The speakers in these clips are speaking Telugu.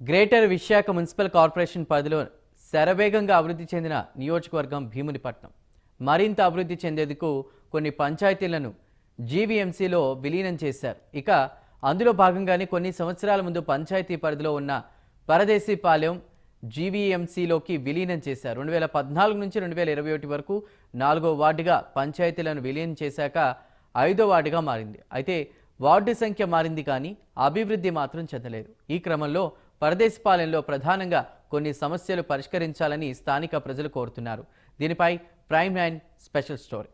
గ్రేటర్ విశాఖ మున్సిపల్ కార్పొరేషన్ పరిధిలో శరవేగంగా అభివృద్ధి చెందిన నియోజకవర్గం భీమునిపట్నం. మరింత అభివృద్ధి చెందేందుకు కొన్ని పంచాయతీలను జీవీఎంసీలో విలీనం చేశారు. ఇక అందులో భాగంగానే కొన్ని సంవత్సరాల ముందు పంచాయతీ పరిధిలో ఉన్న పరదేశీపాలెం జీవీఎంసీలోకి విలీనం చేశారు. 2014 నుంచి 2021 వరకు 4వ వార్డుగా పంచాయతీలను విలీనం చేశాక 5వ వార్డుగా మారింది. అయితే వార్డు సంఖ్య మారింది కానీ అభివృద్ధి మాత్రం చెందలేదు. ఈ క్రమంలో పరదేశీపాలెంలో ప్రధానంగా కొన్ని సమస్యలు పరిష్కరించాలని స్థానిక ప్రజలు కోరుతున్నారు. దీనిపై ప్రైమ్ 9 స్పెషల్ స్టోరీ.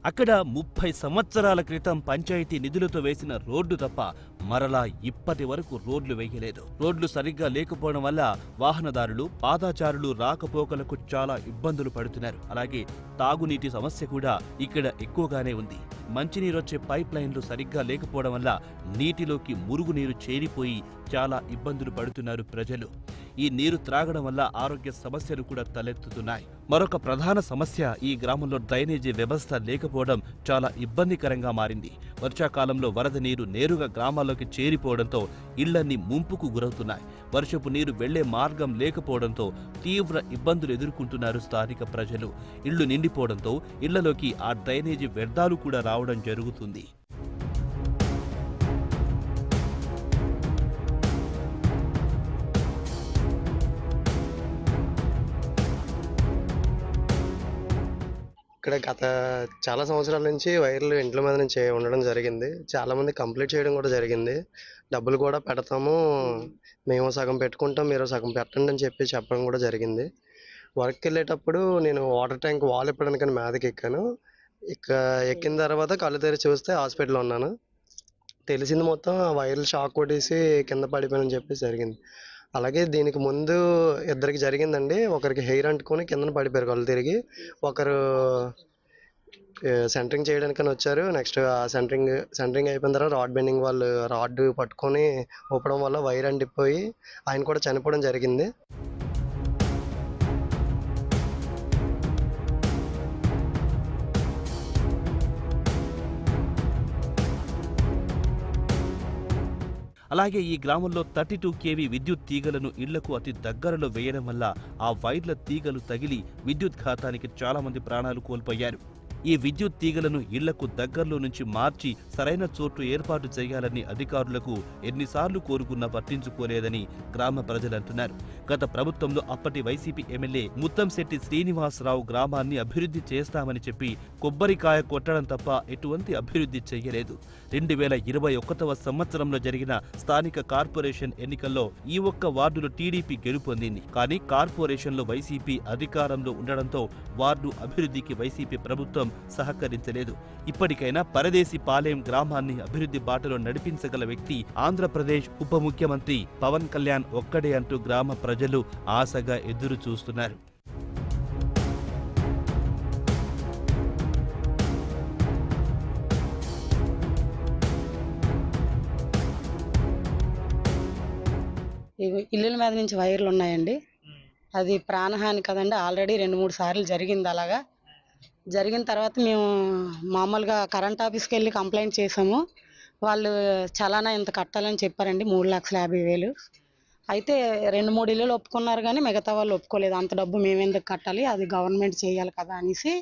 అక్కడ 30 సంవత్సరాల క్రితం పంచాయతీ నిధులతో వేసిన రోడ్డు తప్ప మరలా ఇప్పటి వరకు రోడ్లు వేయలేదు. రోడ్లు సరిగ్గా లేకపోవడం వల్ల వాహనదారులు, పాదాచారులు రాకపోకలకు చాలా ఇబ్బందులు పడుతున్నారు. అలాగే తాగునీటి సమస్య కూడా ఇక్కడ ఎక్కువగానే ఉంది. మంచినీరొచ్చే పైప్ లైన్లు సరిగ్గా లేకపోవడం వల్ల నీటిలోకి మురుగునీరు చేరిపోయి చాలా ఇబ్బందులు పడుతున్నారు ప్రజలు. ఈ నీరు త్రాగడం వల్ల ఆరోగ్య సమస్యలు కూడా తలెత్తుతున్నాయి. మరొక ప్రధాన సమస్య ఈ గ్రామంలో డ్రైనేజీ వ్యవస్థ లేకపోవడం చాలా ఇబ్బందికరంగా మారింది. వర్షాకాలంలో వరద నీరు నేరుగా గ్రామాల్లోకి చేరిపోవడంతో ఇళ్లన్నీ ముంపుకు గురవుతున్నాయి. వర్షపు నీరు వెళ్లే మార్గం లేకపోవడంతో తీవ్ర ఇబ్బందులు ఎదుర్కొంటున్నారు స్థానిక ప్రజలు. ఇళ్లు నిండిపోవడంతో ఇళ్లలోకి ఆ డ్రైనేజీ వ్యర్థాలు కూడా రావడం జరుగుతుంది. ఇక్కడ గత చాలా సంవత్సరాల నుంచి వైర్లు ఇంట్ల మీద నుంచి ఉండడం జరిగింది. చాలామంది కంప్లీట్ చేయడం కూడా జరిగింది. డబ్బులు కూడా పెడతాము, మేము సగం పెట్టుకుంటాం, మీరు సగం పెట్టండి అని చెప్పడం కూడా జరిగింది. వర్క్కి వెళ్ళేటప్పుడు నేను వాటర్ ట్యాంక్ వాల్ ఇప్పడానికని మీదకి ఎక్కాను. ఎక్కిన తర్వాత కళ్ళు తెరిచి చూస్తే హాస్పిటల్లో ఉన్నాను. తెలిసింది మొత్తం వైర్లు షాక్ కొట్టేసి కింద పడిపోయానని చెప్పేసి జరిగింది. అలాగే దీనికి ముందు ఇద్దరికి జరిగిందండి. ఒకరికి హెయిర్ అంటుకొని కిందన పడిపోయారు కళ్ళు తిరిగి. ఒకరు సెంటరింగ్ చేయడానికని వచ్చారు. నెక్స్ట్ ఆ సెంటరింగ్ అయిపోయిన తర్వాత రాడ్ బెండింగ్ వాళ్ళు రాడ్ పట్టుకొని ఊపడం వల్ల వైర్ అంటిపోయి ఆయన కూడా చనిపోవడం జరిగింది. అలాగే ఈ గ్రామంలో 32 kV విద్యుత్ తీగలను ఇళ్లకు అతి దగ్గరలో వేయడం వల్ల ఆ వైర్ల తీగలు తగిలి విద్యుత్ ఘాతానికి చాలా మంది ప్రాణాలు కోల్పోయారు. ఈ విద్యుత్ తీగలను ఇళ్లకు దగ్గరలో నుంచి మార్చి సరైన చోటు ఏర్పాటు చేయాలని అధికారులకు ఎన్నిసార్లు కోరుకున్నా పట్టించుకోలేదని గ్రామ ప్రజలంటున్నారు. గత ప్రభుత్వంలో అప్పటి వైసీపీ ఎమ్మెల్యే ముత్తంశెట్టి శ్రీనివాసరావు గ్రామాన్ని అభివృద్ధి చేస్తామని చెప్పి కొబ్బరికాయ కొట్టడం తప్ప ఎటువంటి అభివృద్ధి చేయలేదు. 2021వ సంవత్సరంలో జరిగిన స్థానిక కార్పొరేషన్ ఎన్నికల్లో ఈ ఒక్క వార్డులో టీడీపీ గెలుపొందింది. కానీ కార్పొరేషన్లో వైసీపీ అధికారంలో ఉండడంతో వార్డు అభివృద్ధికి వైసీపీ ప్రభుత్వం సహకరించలేదు. ఇప్పటికైనా పరదేశీపాలెం గ్రామాన్ని అభివృద్ధి బాటలో నడిపించగల వ్యక్తి ఆంధ్రప్రదేశ్ ఉప ముఖ్యమంత్రి పవన్ కళ్యాణ్ ఒక్కడే అంటూ గ్రామ ప్రజలు ఆశగా ఎదురు చూస్తున్నారు. ఇల్లుల మీద నుంచి వైర్లు ఉన్నాయండి. అది ప్రాణహాని కదండి. ఆల్రెడీ 2-3 సార్లు జరిగింది. అలాగా జరిగిన తర్వాత మేము మామూలుగా కరెంట్ ఆఫీస్కి వెళ్ళి కంప్లైంట్ చేసాము. వాళ్ళు చలానా ఇంత కట్టాలని చెప్పారండి, 3,50,000. అయితే 2-3 ఇల్లులు ఒప్పుకున్నారు కానీ మిగతా వాళ్ళు ఒప్పుకోలేదు. అంత డబ్బు మేమెందుకు కట్టాలి, అది గవర్నమెంట్ చేయాలి కదా అనేసి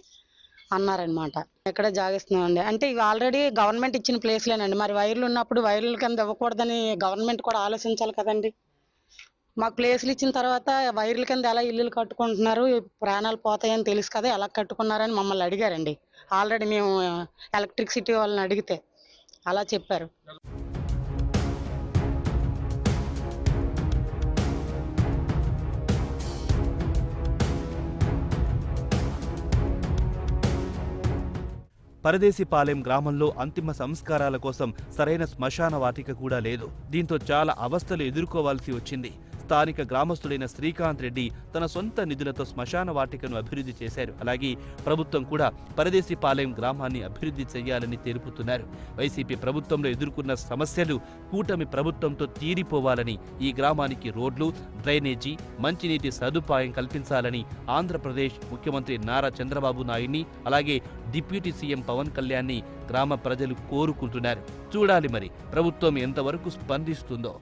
అన్నారనమాట. ఎక్కడ జాగిస్తున్నామండి అంటే ఇవి ఆల్రెడీ గవర్నమెంట్ ఇచ్చిన ప్లేస్లేనండి. మరి వైర్లు ఉన్నప్పుడు వైర్ల కింద ఇవ్వకూడదని గవర్నమెంట్ కూడా ఆలోచించాలి కదండి. మాకు ప్లేస్లు ఇచ్చిన తర్వాత వైర్ల కింద ఎలా ఇల్లులు కట్టుకుంటున్నారు, ప్రాణాలు పోతాయని తెలుసు కదా, ఎలా కట్టుకున్నారని మమ్మల్ని అడిగారండి. ఆల్రెడీ మేము ఎలక్ట్రిసిటీ వాళ్ళని అడిగితే అలా చెప్పారు. పరదేశీపాలెం గ్రామంలో అంతిమ సంస్కారాల కోసం సరైన శ్మశాన వాటిక కూడా లేదు. దీంతో చాలా అవస్థలు ఎదుర్కోవాల్సి వచ్చింది. స్థానిక గ్రామస్తుడైన శ్రీకాంత్ రెడ్డి తన సొంత నిధులతో శ్మశాన వాటికను అభివృద్ధి చేశారు. అలాగే ప్రభుత్వం కూడా పరదేశిపాలెం గ్రామాన్ని అభివృద్ధి చేయాలని తెలుపుతున్నారు. వైసీపీ ప్రభుత్వంలో ఎదుర్కొన్న సమస్యలు కూటమి ప్రభుత్వంతో తీరిపోవాలని, ఈ గ్రామానికి రోడ్లు, డ్రైనేజీ, మంచినీటి సదుపాయం కల్పించాలని ఆంధ్రప్రదేశ్ ముఖ్యమంత్రి నారా చంద్రబాబు నాయుడిని, అలాగే డిప్యూటీ సీఎం పవన్ కళ్యాణ్ని గ్రామ ప్రజలు కోరుకుంటున్నారు. చూడాలి మరి ప్రభుత్వం ఎంతవరకు స్పందిస్తుందో.